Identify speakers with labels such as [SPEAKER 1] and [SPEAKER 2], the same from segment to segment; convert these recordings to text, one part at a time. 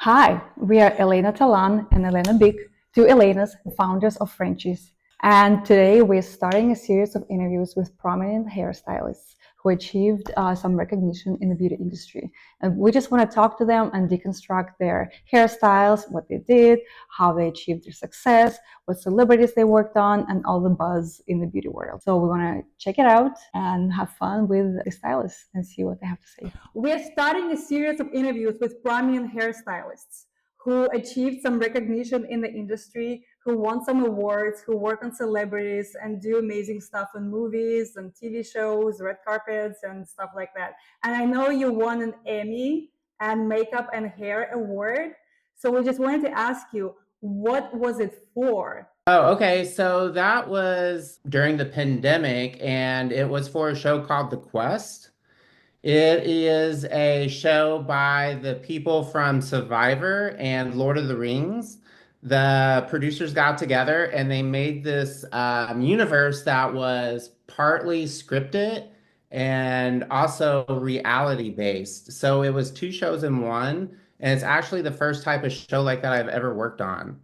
[SPEAKER 1] Hi, we are Elena Talan and Elena Bick, two Elenas, founders of Frenchies. And today we're starting a series of interviews with prominent hairstylists who achieved some recognition in the beauty industry. And we just want to talk to them and deconstruct their hairstyles, what they did, how they achieved their success, what celebrities they worked on, and all the buzz in the beauty world. So we want to check it out and have fun with the stylists and see what they have to say. We are starting a series of interviews with prominent hairstylists who achieved some recognition in the industry, who won some awards, who work on celebrities and do amazing stuff in movies and TV shows, red carpets, and stuff like that. And I know you won an Emmy and Makeup and Hair Award. So we just wanted to ask you, what was it for?
[SPEAKER 2] Oh, okay. So that was during the pandemic, and it was for a show called The Quest. It is a show by the people from Survivor and Lord of the Rings. The producers got together and they made this universe that was partly scripted and also reality based. So it was two shows in one, and it's actually the first type of show like that I've ever worked on.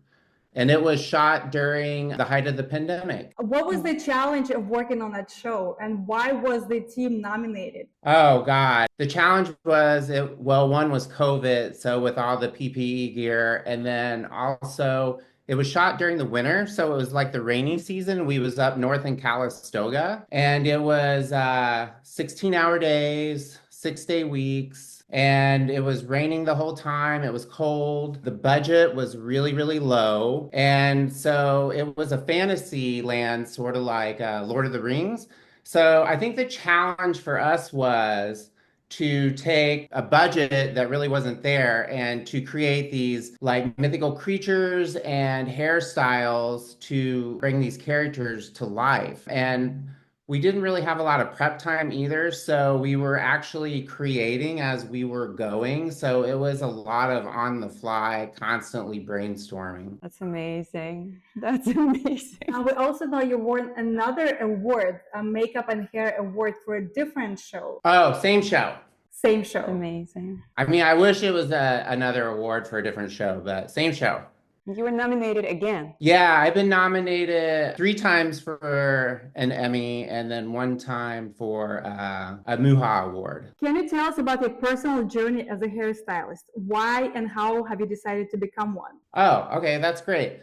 [SPEAKER 2] And it was shot during the height of the pandemic.
[SPEAKER 1] What was the challenge of working on that show, and why was the team nominated?
[SPEAKER 2] Oh God. The challenge was one was COVID, so with all the PPE gear, and then also it was shot during the winter, so it was like the rainy season. We was up north in Calistoga, and it was 16-hour days, 6-day weeks, and it was raining the whole time. It was cold. The budget was really, really low, and so it was a fantasy land, sort of like Lord of the Rings. So I think the challenge for us was to take a budget that really wasn't there and to create these like mythical creatures and hairstyles to bring these characters to life. And we didn't really have a lot of prep time either, so we were actually creating as we were going. So it was a lot of on the fly, constantly brainstorming.
[SPEAKER 3] That's amazing. That's amazing.
[SPEAKER 1] We also know you won another award, a Makeup and Hair Award for a different show.
[SPEAKER 2] Oh, same show.
[SPEAKER 1] Same show.
[SPEAKER 3] Amazing.
[SPEAKER 2] I mean, I wish it was another award for a different show, but same show.
[SPEAKER 3] You were nominated again.
[SPEAKER 2] Yeah, I've been nominated 3 times for an Emmy and then 1 time for a Muha Award.
[SPEAKER 1] Can you tell us about your personal journey as a hairstylist? Why and how have you decided to become one?
[SPEAKER 2] Oh, okay, that's great.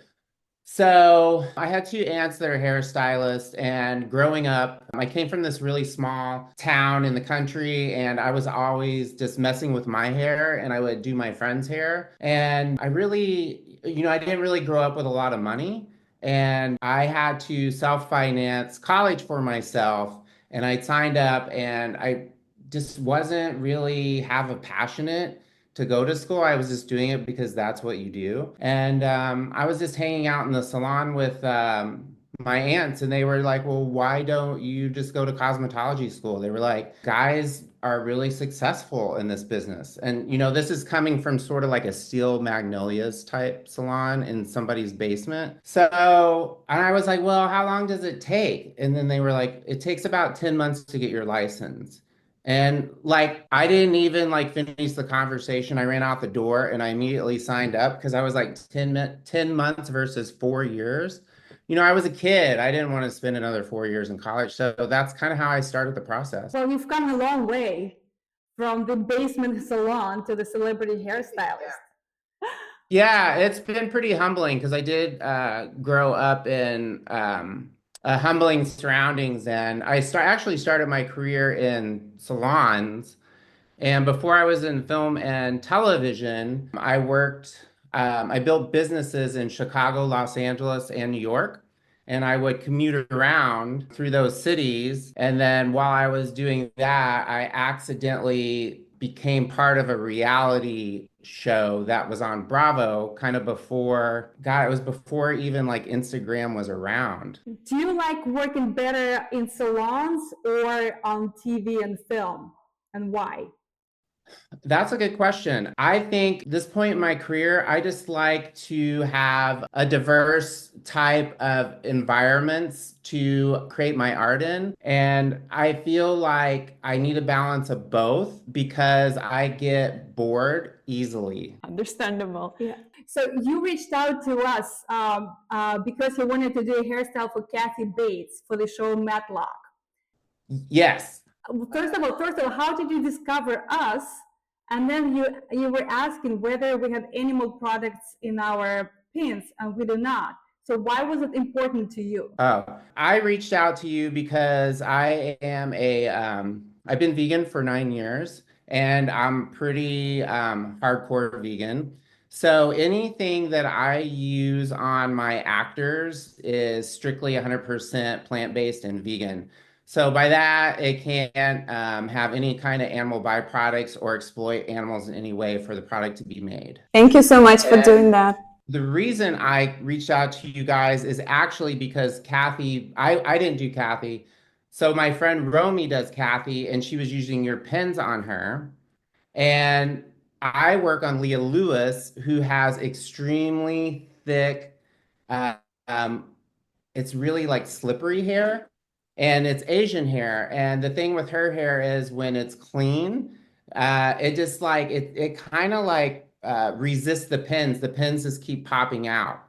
[SPEAKER 2] So I had 2 aunts that are hairstylists, and growing up, I came from this really small town in the country, and I was always just messing with my hair, and I would do my friend's hair. And I really, I didn't really grow up with a lot of money, and I had to self-finance college for myself, and I signed up, and I just wasn't really have a passionate to go to school. I was just doing it because that's what you do. And I was just hanging out in the salon with my aunts, and they were like, well, why don't you just go to cosmetology school? They were like, guys are really successful in this business. And, this is coming from sort of like a Steel Magnolias type salon in somebody's basement. So, and I was like, well, how long does it take? And then they were like, it takes about 10 months to get your license. And like, I didn't even like finish the conversation. I ran out the door and I immediately signed up because I was like 10 months versus 4 years. I was a kid. I didn't want to spend another 4 years in college. So that's kind of how I started the process.
[SPEAKER 1] Well, you've come a long way from the basement salon to the celebrity hairstylist.
[SPEAKER 2] Yeah, it's been pretty humbling because I did grow up in humbling surroundings, and actually started my career in salons. And before I was in film and television, I built businesses in Chicago, Los Angeles, and New York. And I would commute around through those cities. And then while I was doing that, I accidentally became part of a reality show that was on Bravo kind of before, God, it was before even like Instagram was around.
[SPEAKER 1] Do you like working better in salons or on TV and film? And why?
[SPEAKER 2] That's a good question. I think this point in my career, I just like to have a diverse type of environments to create my art in. And I feel like I need a balance of both because I get bored easily.
[SPEAKER 3] Understandable.
[SPEAKER 1] Yeah. So you reached out to us because you wanted to do a hairstyle for Kathy Bates for the show Matlock.
[SPEAKER 2] Yes.
[SPEAKER 1] First of all, how did you discover us? And then you were asking whether we have animal products in our pins, and we do not. So why was it important to you?
[SPEAKER 2] Oh, I reached out to you because I've been vegan for 9 years and I'm pretty hardcore vegan. So anything that I use on my actors is strictly 100% plant-based and vegan. So by that, it can't have any kind of animal byproducts or exploit animals in any way for the product to be made.
[SPEAKER 3] Thank you so much for doing that.
[SPEAKER 2] The reason I reached out to you guys is actually because Kathy, I didn't do Kathy. So my friend Romy does Kathy, and she was using your pens on her. And I work on Leah Lewis, who has extremely thick, uh, um, it's really like slippery hair, and it's Asian hair. And the thing with her hair is when it's clean, it just like it kind of like resists the pins. The pins just keep popping out.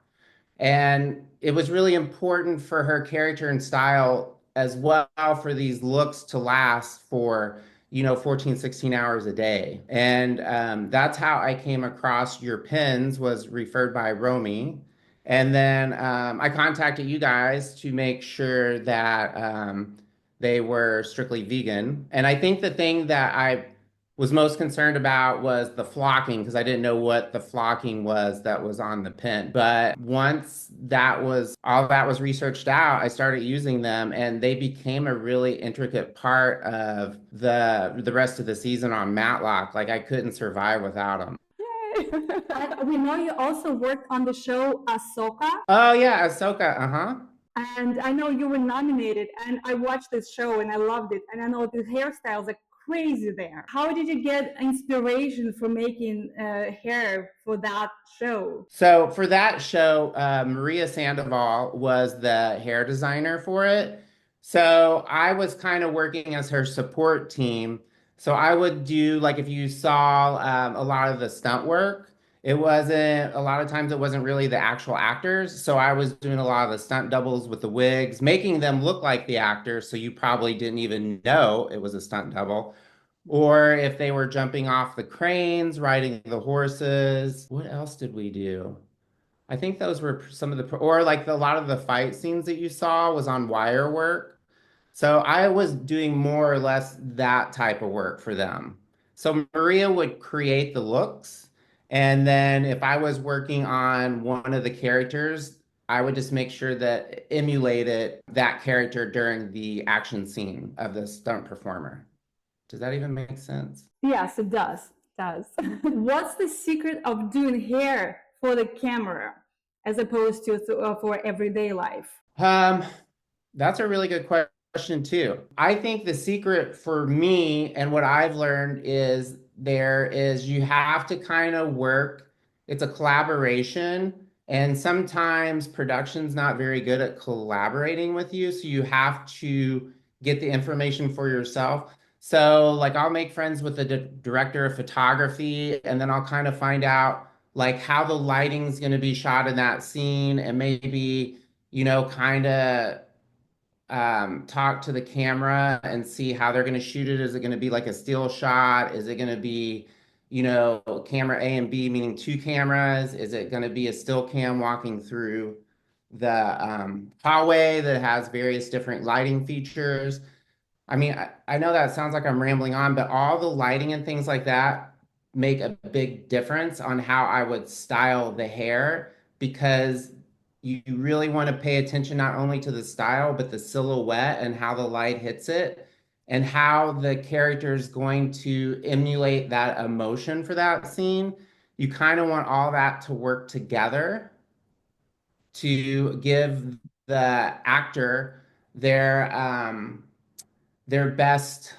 [SPEAKER 2] And it was really important for her character and style as well for these looks to last for, 14, 16 hours a day. And that's how I came across your pins was referred by Romy. And then I contacted you guys to make sure that they were strictly vegan. And I think the thing that I was most concerned about was the flocking because I didn't know what the flocking was that was on the pin. But once that was all that was researched out, I started using them and they became a really intricate part of the rest of the season on Matlock. Like I couldn't survive without them.
[SPEAKER 1] We know you also worked on the show AHSOKA,
[SPEAKER 2] Oh yeah, Ahsoka, uh-huh.
[SPEAKER 1] and I know you were nominated, and I watched this show and I loved it, and I know the hairstyles are crazy there. How did you get inspiration for making hair for that show?
[SPEAKER 2] So for that show, Maria Sandoval was the hair designer for it. So I was kind of working as her support team. So I would do like if you saw a lot of the stunt work, it wasn't a lot of times it wasn't really the actual actors. So I was doing a lot of the stunt doubles with the wigs, making them look like the actors. So you probably didn't even know it was a stunt double. Or if they were jumping off the cranes, riding the horses. What else did we do? I think those were some of or like a lot of the fight scenes that you saw was on wire work. So I was doing more or less that type of work for them. So Maria would create the looks. And then if I was working on one of the characters, I would just make sure that emulated that character during the action scene of the stunt performer. Does that even make sense?
[SPEAKER 1] Yes, it does.
[SPEAKER 3] Does.
[SPEAKER 1] What's the secret of doing hair for the camera as opposed to for everyday life?
[SPEAKER 2] Um, that's a really good question too. I think the secret for me and what I've learned is you have to kind of work. It's a collaboration, and sometimes production's not very good at collaborating with you, so you have to get the information for yourself. So, like, I'll make friends with the director of photography, and then I'll kind of find out like how the lighting's going to be shot in that scene, and maybe, kind of talk to the camera and see how they're going to shoot it. Is it going to be like a still shot? Is it going to be, camera A and B, meaning two cameras? Is it going to be a still cam walking through the hallway that has various different lighting features? I mean, I know that sounds like I'm rambling on, but all the lighting and things like that make a big difference on how I would style the hair because you really want to pay attention not only to the style, but the silhouette and how the light hits it and how the character is going to emulate that emotion for that scene. You kind of want all that to work together to give the actor their best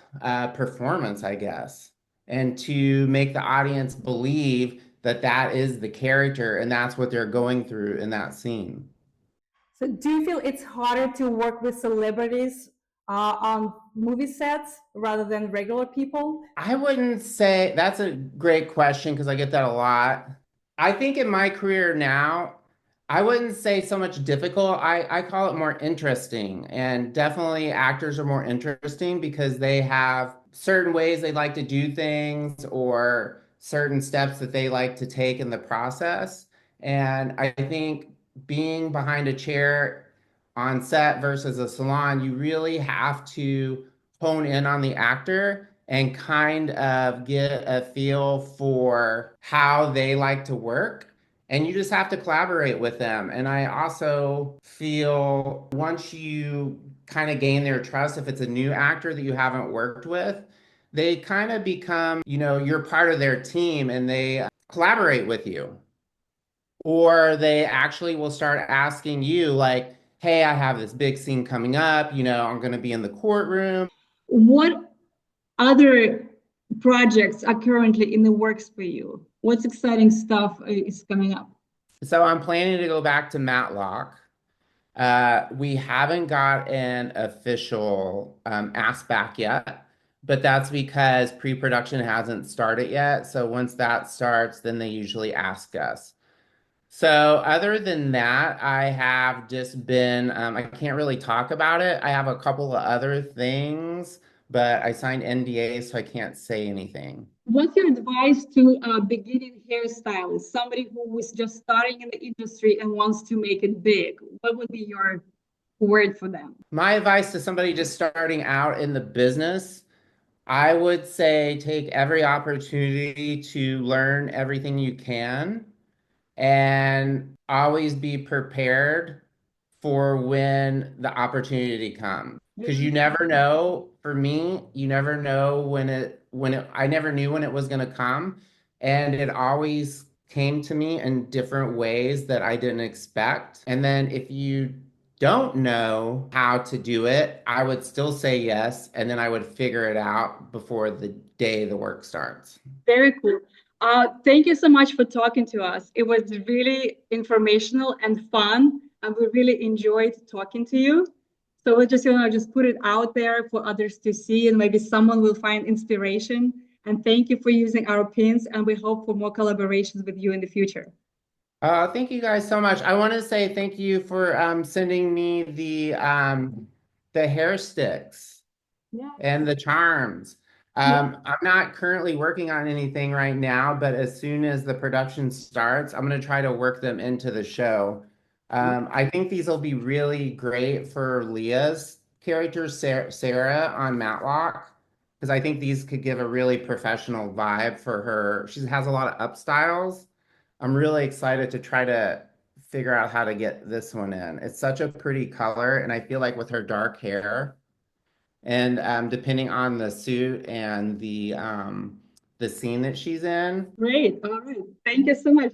[SPEAKER 2] performance, I guess. and to make the audience believe that that is the character and that's what they're going through in that scene.
[SPEAKER 1] So, do you feel it's harder to work with celebrities on movie sets rather than regular people?
[SPEAKER 2] I wouldn't say that's a great question because I get that a lot. I think in my career now, I wouldn't say so much difficult. I call it more interesting. And definitely actors are more interesting because they have certain ways they like to do things or certain steps that they like to take in the process. And I think being behind a chair on set versus a salon, you really have to hone in on the actor and kind of get a feel for how they like to work. And you just have to collaborate with them. And I also feel once you kind of gain their trust, if it's a new actor that you haven't worked with, they kind of become, you're part of their team and they collaborate with you. Or they actually will start asking you, like, hey, I have this big scene coming up, I'm going to be in the courtroom.
[SPEAKER 4] What other projects are currently in the works for you? What's exciting stuff is coming up?
[SPEAKER 2] So I'm planning to go back to Matlock. We haven't got an official ask back yet, but that's because pre-production hasn't started yet. So once that starts, then they usually ask us. So other than that, I have just been, I can't really talk about it. I have a couple of other things, but I signed NDAs, so I can't say anything.
[SPEAKER 4] What's your advice to a beginning hairstylist, somebody who was just starting in the industry and wants to make it big? What would be your word for them?
[SPEAKER 2] My advice to somebody just starting out in the business, I would say take every opportunity to learn everything you can and always be prepared for when the opportunity comes. Because you never know, for me, you never know I never knew when it was going to come. And it always came to me in different ways that I didn't expect. And then if you don't know how to do it, I would still say yes. And then I would figure it out before the day the work starts.
[SPEAKER 4] Very cool. Thank you so much for talking to us. It was really informational and fun, and we really enjoyed talking to you. So we're just put it out there for others to see, and maybe someone will find inspiration. And thank you for using our pins, and we hope for more collaborations with you in the future.
[SPEAKER 2] Thank you guys so much. I want to say thank you for sending me the hair sticks and the charms. I'm not currently working on anything right now, but as soon as the production starts, I'm going to try to work them into the show. I think these will be really great for Leah's character, Sarah on Matlock, because I think these could give a really professional vibe for her. She has a lot of up styles. I'm really excited to try to figure out how to get this one in. It's such a pretty color, and I feel like with her dark hair, and depending on the suit and the scene that she's in.
[SPEAKER 4] Great. All right. Thank you so much.